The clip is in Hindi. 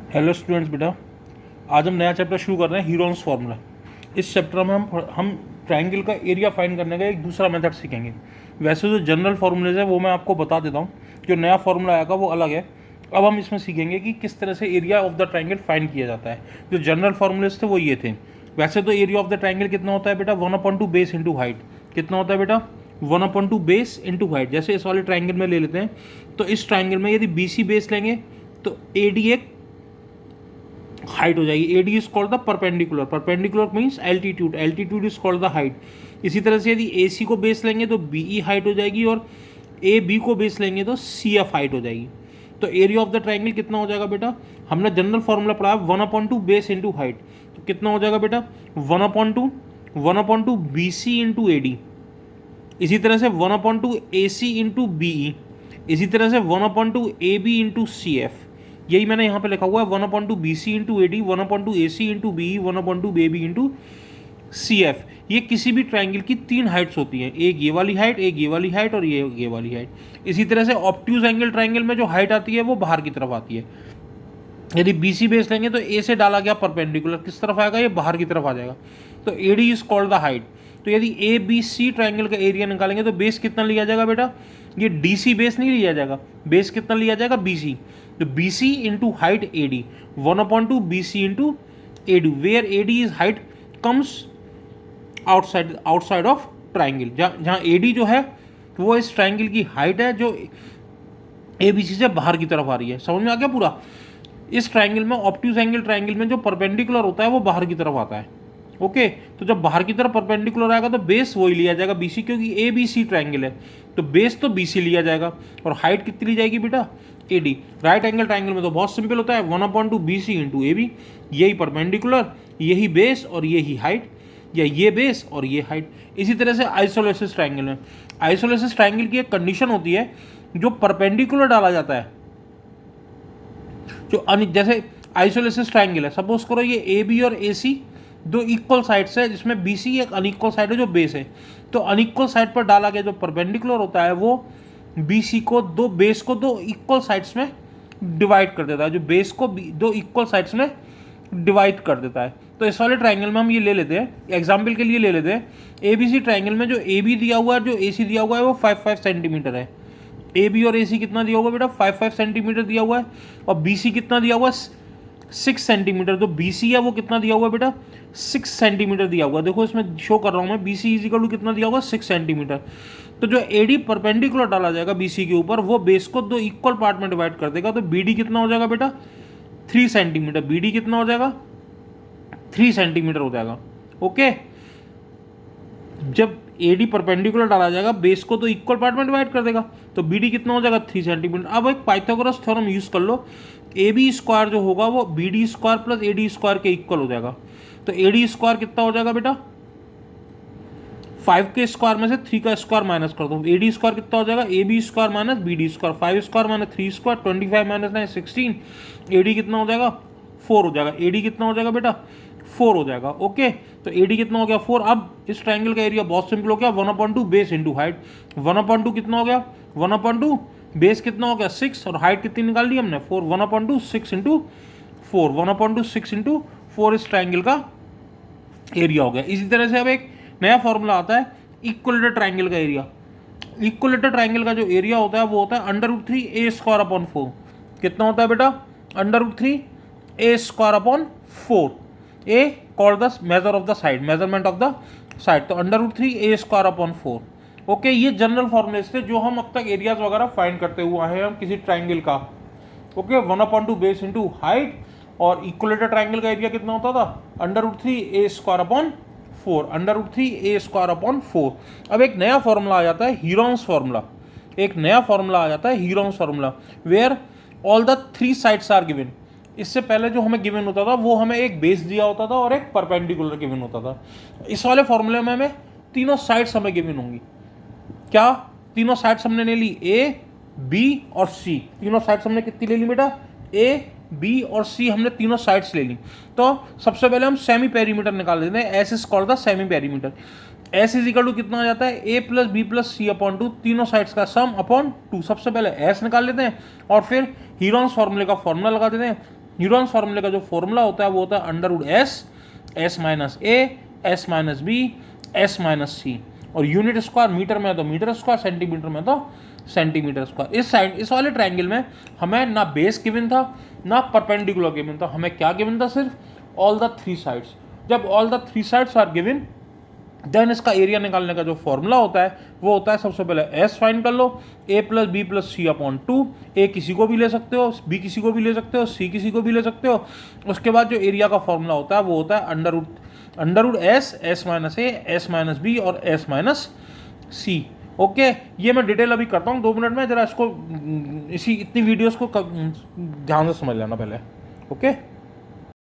हेलो स्टूडेंट्स, बेटा आज हम नया चैप्टर शुरू कर रहे हैं हीरोन्स फार्मूला। इस चैप्टर में हम ट्रायंगल का एरिया फाइंड करने का एक दूसरा मेथड सीखेंगे। वैसे जो जनरल फार्मूलेज है वो मैं आपको बता देता हूँ, जो नया फार्मूला आएगा वो अलग है। अब हम इसमें सीखेंगे कि किस तरह से area of the triangle find किया जाता है। जो जनरल फार्मूलेज थे वो ये थे। वैसे तो एरिया ऑफ द ट्रायंगल कितना होता है बेटा, 1/2 बेस इंटू हाइट। कितना होता है बेटा, 1/2 बेस इंटू हाइट। जैसे इस वाले ट्रायंगल में ले लेते हैं, तो इस ट्रायंगल में यदि BC बेस लेंगे तो AD एक हाइट हो जाएगी। AD is called the perpendicular. Perpendicular means altitude, altitude is called the height. इसी तरह से यदि AC को बेस लेंगे तो BE हाइट हो जाएगी, और AB को बेस लेंगे तो CF हाइट हो जाएगी। तो एरिया ऑफ द ट्राइंगल कितना हो जाएगा बेटा, हमने जनरल फॉर्मूला पढ़ा 1/2 बेस इंटू हाइट। तो कितना हो जाएगा बेटा, 1/2 BC इंटू AD। इसी तरह से 1/2 AC इंटू BE। इसी तरह से 1/2 AB इंटू CF। यही मैंने यहाँ पे लिखा हुआ है 1/2 BC into AD, 1/2 AC into BE, 1/2 AB into CF। ये किसी भी ट्राइंगल की 3 हाइट्स होती हैं, एक ये वाली हाइट, एक ये वाली हाइट और ये वाली हाइट। इसी तरह से ऑब्ट्यूज एंगल ट्राइंगल में जो हाइट आती है वो बाहर की तरफ आती है। यदि BC बेस लेंगे तो A से डाला गया परपेंडिकुलर किस तरफ आएगा, ये बाहर की तरफ आ जाएगा। तो AD is called the height. तो यदि ABC ट्राइंगल का एरिया निकालेंगे तो बेस कितना लिया जाएगा बेटा, ये DC बेस नहीं लिया जाएगा, बेस कितना लिया जाएगा BC। तो BC into height AD, 1/2 BC into AD, where AD is height comes outside of triangle. जहाँ AD जो है वो इस ट्राइंगल की हाइट है जो ABC से बाहर की तरफ आ रही है। समझ में आ गया पूरा। इस ट्राइंगल में, ऑब्ट्यूज एंगल ट्राइंगल में जो परपेंडिकुलर होता है वो बाहर की तरफ आता है। ओके, तो जब बाहर की तरफ परपेंडिकुलर आएगा तो बेस वही लिया जाएगा BC, क्योंकि ABC ट्राइंगल है तो बेस तो BC लिया जाएगा। और हाइट कितनी ली जाएगी बेटा, AD। राइट एंगल ट्राइंगल में तो बहुत सिंपल होता है 1/2 BC इंटू AB। यही परपेंडिकुलर, यही बेस और यही हाइट, या ये बेस और ये हाइट। इसी तरह से आइसोलेसिस ट्राइंगल में, आइसोलेसिस ट्राइंगल की एक कंडीशन होती है, जो परपेंडिकुलर डाला जाता है, जो जैसे आइसोलेसिस ट्राइंगल है, सपोज करो ये AB और AC दो इक्वल साइड्स है, जिसमें BC एक अनइक्वल साइड है जो बेस है। तो अनइक्वल साइड पर डाला गया जो परपेंडिकुलर होता है वो BC को बेस को दो इक्वल साइड्स में डिवाइड कर देता है, जो बेस को दो इक्वल साइड्स में डिवाइड कर देता है। तो इस वाले ट्राइंगल में हम ये ले लेते हैं, एग्जाम्पल के लिए ले लेते हैं ABC ट्राइंगल में जो AB दिया हुआ है, जो AC दिया हुआ है वो 5-5 सेंटीमीटर है। AB और AC कितना दिया हुआ है बेटा, 5-5 सेंटीमीटर दिया हुआ है। और BC कितना दिया हुआ है, 6 सेंटीमीटर। तो BC है वो कितना दिया हुआ है बेटा, 6 सेंटीमीटर दिया हुआ है। देखो इसमें शो कर रहा हूँ मैं, BC इजिकल टू कितना दिया हुआ है, 6 सेंटीमीटर। तो जो AD परपेंडिकुलर डाला जाएगा BC के ऊपर, वो बेस को दो इक्वल पार्ट में डिवाइड कर देगा। तो BD कितना हो जाएगा बेटा, 3 सेंटीमीटर। BD कितना हो जाएगा, 3 सेंटीमीटर हो जाएगा। ओके, जब AD परपेंडिकुलर डाला जाएगा, बेस को तो इक्वल पार्ट में डिवाइड कर देगा, तो BD कितना हो जाएगा, 3 सेंटीमीटर। अब एक पाइथागोरस थ्योरम यूज कर लो, AB स्क्वायर जो होगा वो BD square plus AD square के इक्वल हो जाएगा। तो AD स्क्वायर कितना हो जाएगा बेटा, 5 के स्क्वायर में से 3 का स्क्वायर माइनस कर दो, AD स्क्वायर कितना हो जाएगा, AB square minus BD square, 5 square minus 3 square, 25 minus 9 16। AD कितना हो जाएगा, 4 हो जाएगा। AD कितना हो जाएगा बेटा, 4 हो जाएगा। ओके, तो AD कितना हो गया, 4। अब इस ट्राइंगल का एरिया बहुत सिंपल हो गया, 1/2 बेस इंटू हाइट। 1/2 कितना हो गया, 1/2 बेस कितना हो गया, 6, और हाइट कितनी निकाल ली हमने, 4। 1/2 6 इंटू 4, 1/2 6 इंटू 4 इस ट्राइंगल का एरिया हो गया। इसी तरह से अब एक नया फॉर्मूला आता है इक्वलेटर ट्राइंगल का एरिया। इक्वलेटर ट्राइंगल का जो एरिया होता है वो होता है √3a² 4। कितना होता है बेटा, √3a² 4। A called the measure of the side, measurement of the side. तो √3a² 4। ओके, ये जनरल फॉर्मूलेस थे जो हम अब तक एरियाज वगैरह फाइंड करते हुए हैं हम किसी ट्राइंगल का। ओके, 1/2 बेस इंटू हाइट, और इक्वलेटर ट्राइंगल का एरिया कितना होता था, √3a² 4, √3a² 4। अब एक नया फॉर्मूला आ जाता है हीरोन्स फॉर्मूला। एक नया फॉर्मूला आ जाता है Heron's formula, where all the 3 sides are given. इससे पहले जो हमें गिवन होता था वो हमें एक बेस दिया होता था और एक परपेंडिकुलर गिवन होता था। इस वाले फॉर्मूले में हमें तीनों साइड्स हमें गिवन होंगी। क्या, तीनों साइड्स हमने ले ली, A, B और C। तीनों साइड्स हमने कितनी ले ली बेटा, A, B और C हमने तीनों साइड्स ले ली। तो सबसे पहले हम सेमी पेरीमीटर निकाल लेते हैं, S is called the semi perimeter. S is equal to कितना आ जाता है, A plus B plus C/2, तीनों साइड्स का सम अपॉन 2। सबसे पहले S निकाल लेते हैं और फिर हीरोन्स फॉर्मूले का फॉर्मूला लगा देते हैं। हीरोन्स फार्मूले का जो फॉर्मूला होता है वो होता है under root s, s minus a, s minus b, s minus c, और यूनिट स्क्वायर मीटर में तो मीटर स्क्वायर, सेंटीमीटर में तो सेंटीमीटर स्क्वायर। इस वाले ट्रायंगल में हमें ना बेस गिवन था ना परपेंडिकुलर गिवन था, हमें क्या गिवन था, सिर्फ ऑल द थ्री साइड्स। जब all the three sides are given then इसका एरिया निकालने का जो फॉर्मूला होता है वो होता है, सबसे पहले एस फाइंड कर लो, ए प्लस बी प्लस सी अपॉन 2। ए किसी को भी ले सकते हो, बी किसी को भी ले सकते हो, सी किसी को भी ले सकते हो। उसके बाद जो एरिया का फॉर्मूला होता है वो होता है under root s, s minus a, s minus b और एस माइनस सी। ओके, ये मैं डिटेल अभी करता हूँ 2 मिनट में, जरा इसको इतनी वीडियोस को ध्यान से समझ लेना पहले। ओके।